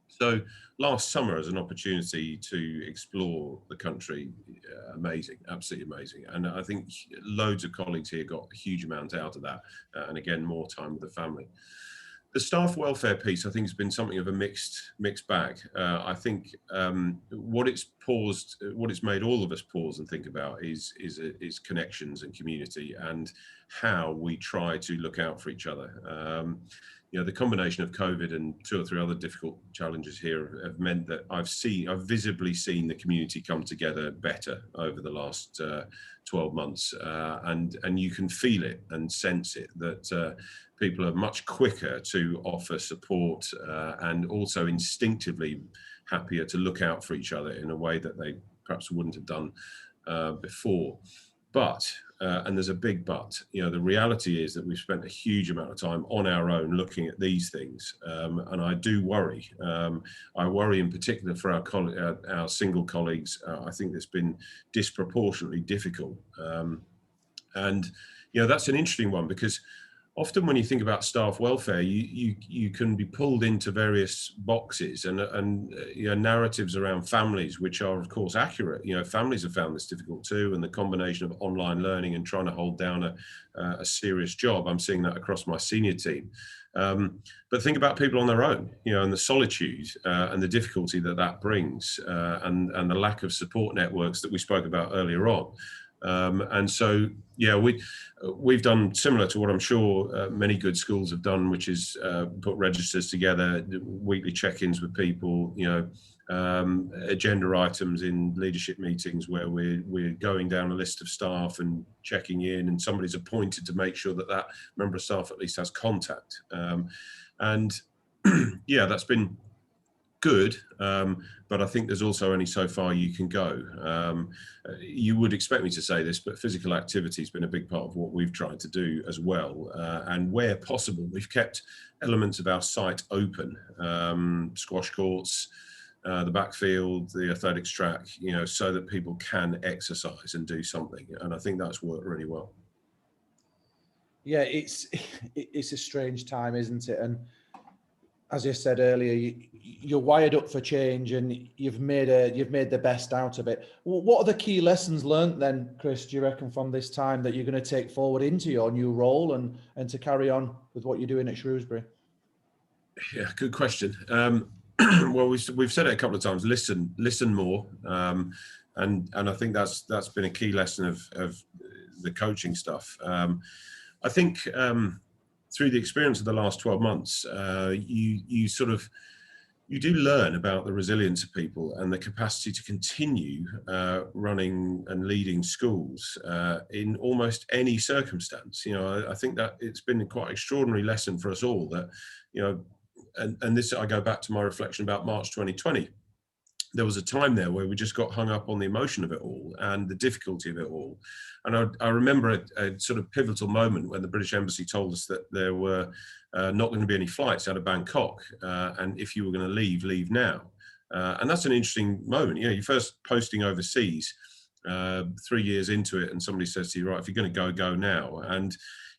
So last summer, as an opportunity to explore the country, amazing, absolutely amazing. And I think loads of colleagues here got a huge amount out of that. And again, more time with the family. The staff welfare piece, I think, has been something of a mixed bag. I think what it's made all of us pause and think about is connections and community, and how we try to look out for each other. the combination of COVID and 2 or 3 other difficult challenges here have meant that I've visibly seen the community come together better over the last 12 months, and you can feel it and sense it, that people are much quicker to offer support, and also instinctively happier to look out for each other in a way that they perhaps wouldn't have done before. But, and there's a big but, the reality is that we've spent a huge amount of time on our own looking at these things. And I do worry. I worry in particular for our single colleagues. I think it's been disproportionately difficult. And, that's an interesting one, because often when you think about staff welfare, you can be pulled into various boxes and narratives around families, which are of course accurate. Families have found this difficult too, and the combination of online learning and trying to hold down a serious job. I'm seeing that across my senior team. But think about people on their own, and the solitude and the difficulty that brings, and the lack of support networks that we spoke about earlier on. And so, we've done similar to what I'm sure many good schools have done, which is put registers together, weekly check-ins with people, agenda items in leadership meetings where we're going down a list of staff and checking in, and somebody's appointed to make sure that member of staff at least has contact. And that's been good, but I think there's also only so far you can go. You would expect me to say this, but physical activity has been a big part of what we've tried to do as well. And where possible, we've kept elements of our site open, squash courts, the backfield, the athletics track, so that people can exercise and do something. And I think that's worked really well. Yeah, it's a strange time, isn't it? And as you said earlier, you're wired up for change, and you've made the best out of it. What are the key lessons learned then, Chris, do you reckon, from this time that you're going to take forward into your new role and to carry on with what you're doing at Shrewsbury? Yeah, good question. Well, we've said it a couple of times. Listen more, and I think that's been a key lesson of the coaching stuff. I think through the experience of the last 12 months, you do learn about the resilience of people and the capacity to continue running and leading schools in almost any circumstance. I think that it's been quite an extraordinary lesson for us all that, and this, I go back to my reflection about March 2020. There was a time there where we just got hung up on the emotion of it all and the difficulty of it all. And I remember a sort of pivotal moment when the British Embassy told us that there were not going to be any flights out of Bangkok. And if you were going to leave now. And that's an interesting moment. You're first posting overseas 3 years into it, and somebody says to you, right, if you're going to go now. And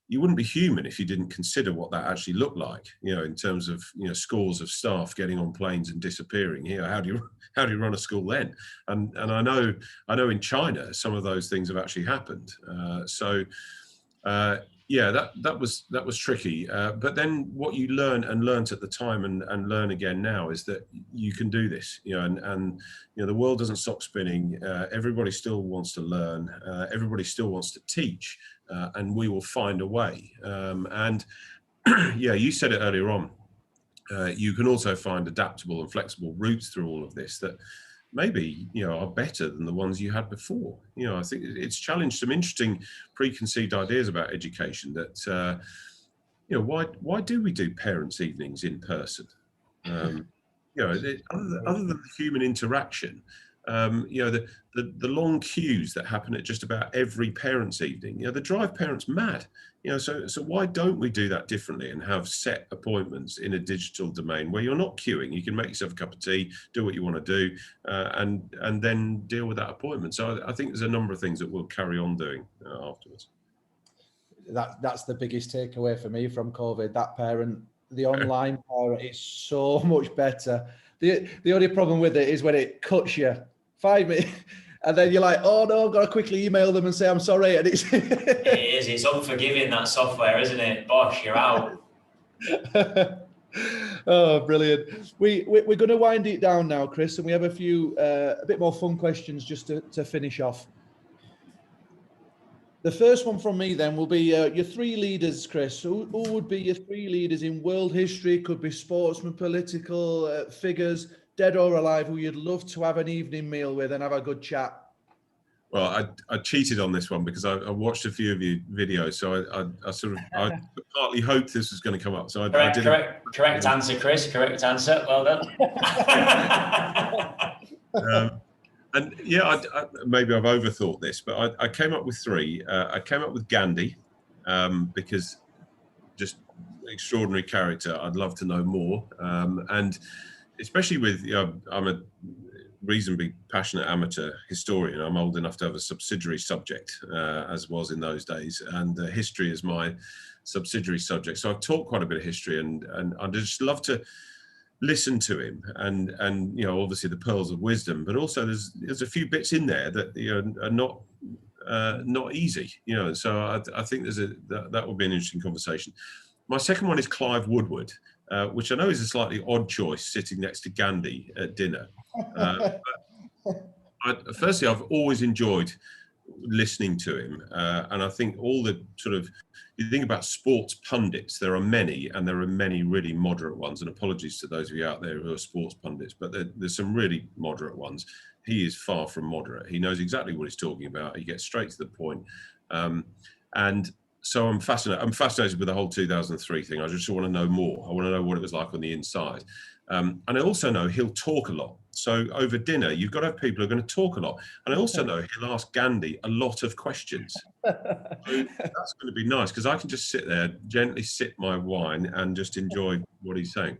you wouldn't be human if you didn't consider what that actually looked like, in terms of, scores of staff getting on planes and disappearing. How do you run a school then? And I know in China, some of those things have actually happened. That was tricky. But then what you learnt at the time and learn again now is that you can do this, and the world doesn't stop spinning. Everybody still wants to learn. Everybody still wants to teach, and we will find a way. And you said it earlier on. You can also find adaptable and flexible routes through all of this that maybe are better than the ones you had before. I think it's challenged some interesting preconceived ideas about education. That why do we do parents' evenings in person? Other than the human interaction, the long queues that happen at just about every parents' evening, they drive parents mad. So why don't we do that differently and have set appointments in a digital domain where you're not queuing? You can make yourself a cup of tea, do what you want to do, and then deal with that appointment. So I think there's a number of things that we'll carry on doing afterwards. That's the biggest takeaway for me from COVID. That the online parent is so much better. The only problem with it is when it cuts you 5 minutes. And then you're like, oh no, I've got to quickly email them and say I'm sorry. And it's it's unforgiving, that software, isn't it? Bosh, you're out. Oh, brilliant. We're going to wind it down now, Chris, and we have a bit more fun questions just to finish off. The first one from me then will be your three leaders, Chris. Who would be your three leaders in world history? Could be sportsmen, political figures, dead or alive, who you'd love to have an evening meal with and have a good chat. Well, I cheated on this one because I watched a few of your videos, so I partly hoped this was going to come up. So correct answer, Chris. Correct answer. Well done. And yeah, maybe I've overthought this, but I came up with three. I came up with Gandhi because just extraordinary character. I'd love to know more, and especially with I'm a reasonably passionate amateur historian. I'm old enough to have a subsidiary subject, as was in those days, and history is my subsidiary subject. So I've taught quite a bit of history, and I just love to listen to him, and obviously the pearls of wisdom, but also there's a few bits in there that are not easy, So I think that would be an interesting conversation. My second one is Clive Woodward, which I know is a slightly odd choice, sitting next to Gandhi at dinner. Firstly, I've always enjoyed listening to him, and I think all the you think about sports pundits, there are many, and there are many really moderate ones, and apologies to those of you out there who are sports pundits, but there's some really moderate ones. He is far from moderate. He knows exactly what he's talking about. He gets straight to the point, and so I'm fascinated with the whole 2003 thing. I just want to know more. I want to know what it was like on the inside. And I also know he'll talk a lot. So over dinner, you've got to have people who are going to talk a lot. And I also know he'll ask Gandhi a lot of questions. So that's going to be nice, because I can just sit there, gently sip my wine and just enjoy what he's saying.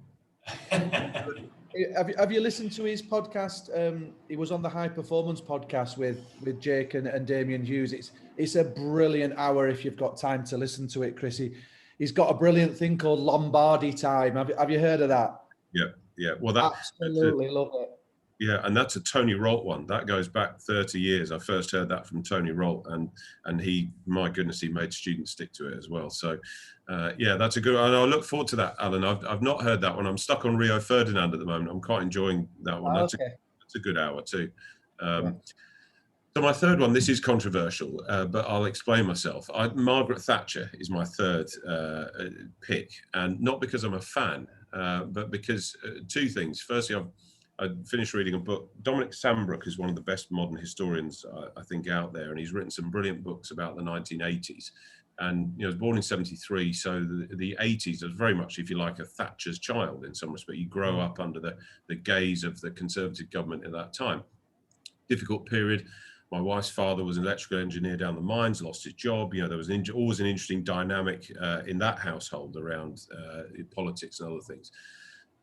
Have you listened to his podcast? He was on the High Performance podcast with Jake and Damien Hughes. It's a brilliant hour if you've got time to listen to it, Chrissy. He's got a brilliant thing called Lombardy time. Have you heard of that? Yeah. Well, absolutely love it. Yeah, and that's a Tony Rolt one. That goes back 30 years. I first heard that from Tony Rolt, and he, my goodness, he made students stick to it as well. So, yeah, that's a good one. And I look forward to that, Alan. I've not heard that one. I'm stuck on Rio Ferdinand at the moment. I'm quite enjoying that one. That's a good hour too. So my third one, this is controversial, but I'll explain myself. Margaret Thatcher is my third pick, and not because I'm a fan, but because two things. Firstly, I finished reading a book. Dominic Sambrook is one of the best modern historians, I think, out there, and he's written some brilliant books about the 1980s. And he was born in 73, so the 80s was very much, if you like, a Thatcher's child in some respect. You grow up under the gaze of the Conservative government at that time. Difficult period. My wife's father was an electrical engineer down the mines, lost his job. There was always an interesting dynamic in that household around politics and other things.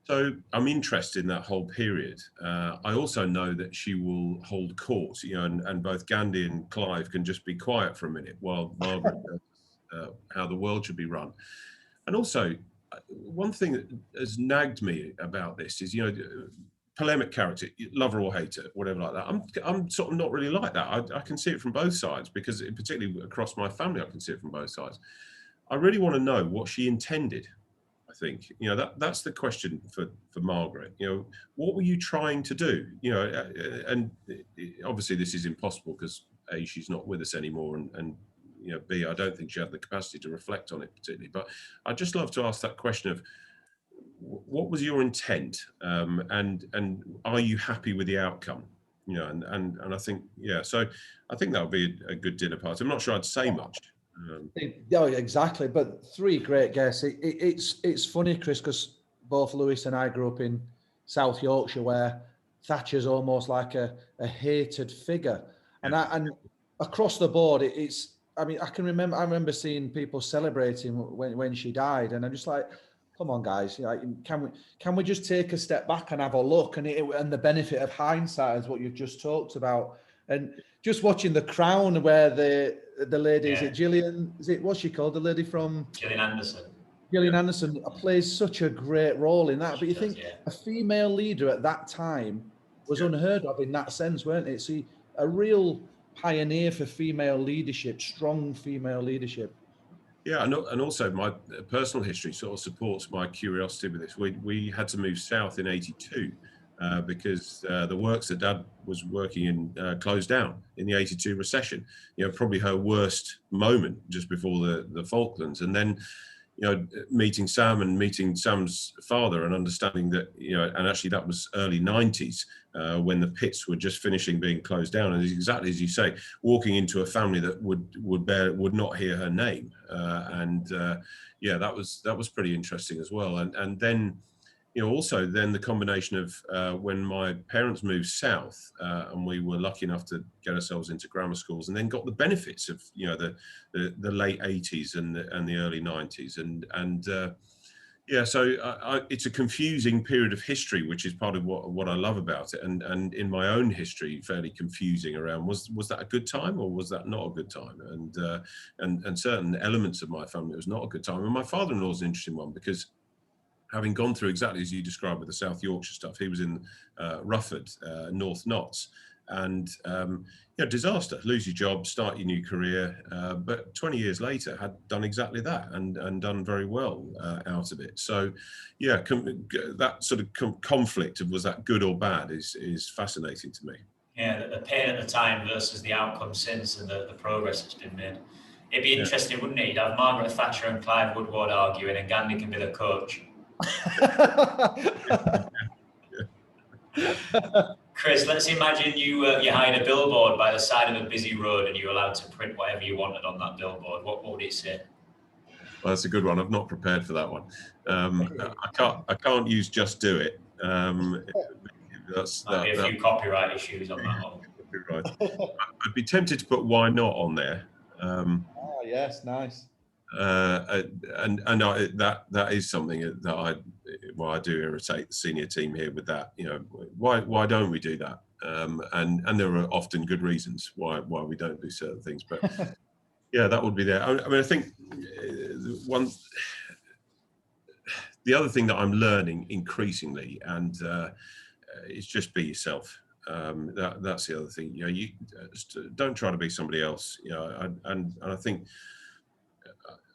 So I'm interested in that whole period. I also know that she will hold court, and both Gandhi and Clive can just be quiet for a minute while Margaret does how the world should be run. And also, one thing that has nagged me about this is, polemic character, lover or hater, whatever like that. I'm sort of not really like that. I can see it from both sides, because particularly across my family, I can see it from both sides. I really want to know what she intended. I think, that's the question for Margaret. What were you trying to do? And obviously this is impossible because A, she's not with us anymore, and B, I don't think she had the capacity to reflect on it particularly. But I'd just love to ask that question of, what was your intent, and are you happy with the outcome? And I think, so I think that would be a good dinner party. I'm not sure I'd say much. Yeah, exactly. But three great guests. It's funny, Chris, because both Lewis and I grew up in South Yorkshire, where Thatcher's almost like a hated figure, and across the board, I remember seeing people celebrating when she died, and I'm just like, come on, guys, can we just take a step back and have a look? And the benefit of hindsight is what you've just talked about. And just watching The Crown, where the lady, is it Gillian? What's she called? The lady from Gillian Anderson. Gillian Anderson plays such a great role in that. But you think a female leader at that time was unheard of in that sense, weren't it? So a real pioneer for female leadership, strong female leadership. Yeah, and also my personal history sort of supports my curiosity with this. We had to move south in '82 because the works that Dad was working in closed down in the '82 recession. Probably her worst moment just before the Falklands, and then meeting Sam and meeting Sam's father and understanding that, and actually that was early '90s when the pits were just finishing being closed down. And exactly as you say, walking into a family that would not hear her name. That was pretty interesting as well. And then, also then the combination of when my parents moved south and we were lucky enough to get ourselves into grammar schools, and then got the benefits of the late '80s and the early '90s, so it's a confusing period of history, which is part of what I love about it, and in my own history fairly confusing around was that a good time or was that not a good time, and certain elements of my family, it was not a good time. And my father-in-law is an interesting one, because having gone through exactly as you described with the South Yorkshire stuff, he was in Rufford, North Notts, and disaster, lose your job, start your new career, but 20 years later had done exactly that and done very well out of it. So that sort of conflict of was that good or bad is fascinating to me. Yeah, the pain at the time versus the outcome since, and the progress that's been made. It'd be interesting, wouldn't it? You'd have Margaret Thatcher and Clive Woodward arguing, and Gandhi can be the coach. Chris, let's imagine you hired a billboard by the side of a busy road and you were allowed to print whatever you wanted on that billboard. What would it say? Well, that's a good one. I've not prepared for that one. I can't use "just do it." Might be a few copyright issues on that one. Right. I'd be tempted to put "why not" on there. Oh yes, nice. That is something that I do irritate the senior team here with that. Why don't we do that? And there are often good reasons why we don't do certain things. But that would be there. I mean, I think the other thing that I'm learning increasingly, and is just be yourself. That's the other thing. You don't try to be somebody else. And I think.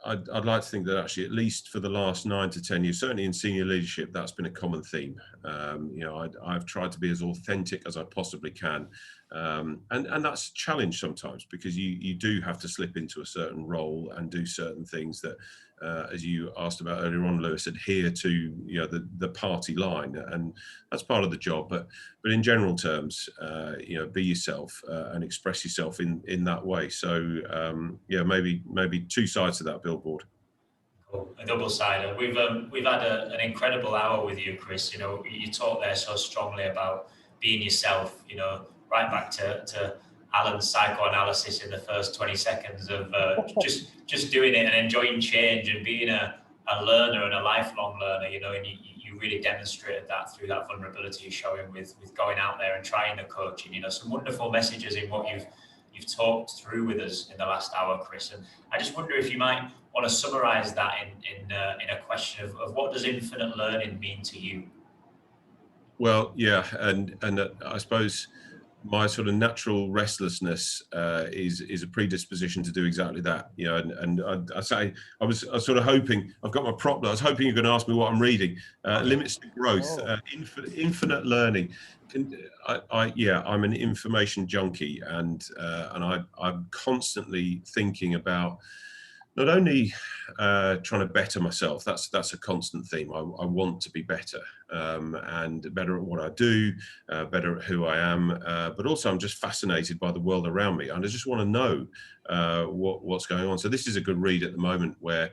I'd like to think that actually, at least for the last 9 to 10 years, certainly in senior leadership, that's been a common theme. I've tried to be as authentic as I possibly can. And that's a challenge sometimes, because you do have to slip into a certain role and do certain things that, as you asked about earlier on, Lewis, adhere to the party line, and that's part of the job. But in general terms, be yourself and express yourself in that way. So maybe two sides to that billboard. Cool. A double-sider. We've had an incredible hour with you, Chris. You talk there so strongly about being yourself. Right back to Alan's psychoanalysis in the first 20 seconds of just doing it and enjoying change and being a learner and a lifelong learner, and you really demonstrated that through that vulnerability you're showing with going out there and trying the coaching. Some wonderful messages in what you've talked through with us in the last hour, Chris. And I just wonder if you might want to summarize that in a question of what does infinite learning mean to you? Well, yeah, and I suppose my sort of natural restlessness is a predisposition to do exactly that. And I say I was sort of hoping, I've got my prop there, I was hoping you're going to ask me what I'm reading. Limits to Growth, Infinite Learning. I'm an information junkie, and I'm constantly thinking about not only trying to better myself. That's a constant theme. I want to be better, and better at what I do, better at who I am, but also I'm just fascinated by the world around me, and I just want to know what's going on. So this is a good read at the moment, where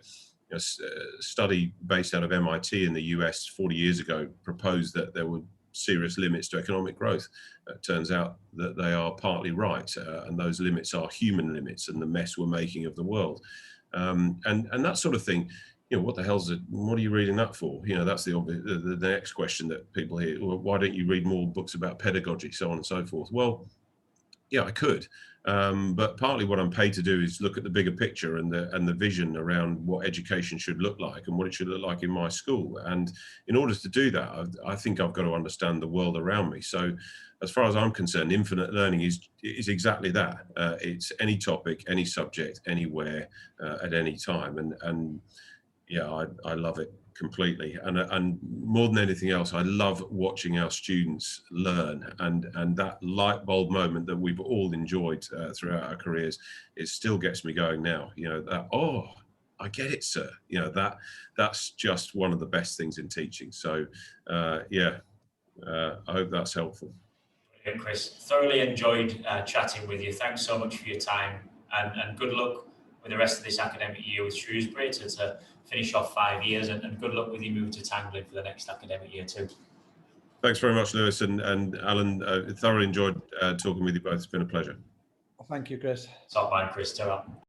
a study based out of MIT in the US 40 years ago proposed that there were serious limits to economic growth. It turns out that they are partly right, and those limits are human limits and the mess we're making of the world. And that sort of thing, what the hell's it? What are you reading that for? That's the next question that people hear. Well, why don't you read more books about pedagogy, so on and so forth? Well, yeah, I could, but partly what I'm paid to do is look at the bigger picture and the vision around what education should look like and what it should look like in my school. And in order to do that, I think I've got to understand the world around me. So, as far as I'm concerned, infinite learning is exactly that. It's any topic, any subject, anywhere, at any time, and yeah, I love it completely. And more than anything else, I love watching our students learn, and that light bulb moment that we've all enjoyed throughout our careers, it still gets me going now. You know, that, oh, I get it, sir. You know, that's just one of the best things in teaching. So yeah, I hope that's helpful. Brilliant, Chris. Thoroughly enjoyed chatting with you. Thanks so much for your time, and good luck with the rest of this academic year with Shrewsbury to finish off 5 years, and good luck with your move to Tanglin for the next academic year too. Thanks very much, Lewis and Alan. Thoroughly enjoyed talking with you both. It's been a pleasure. Thank you, Chris. Top man, Chris. Ta-ra.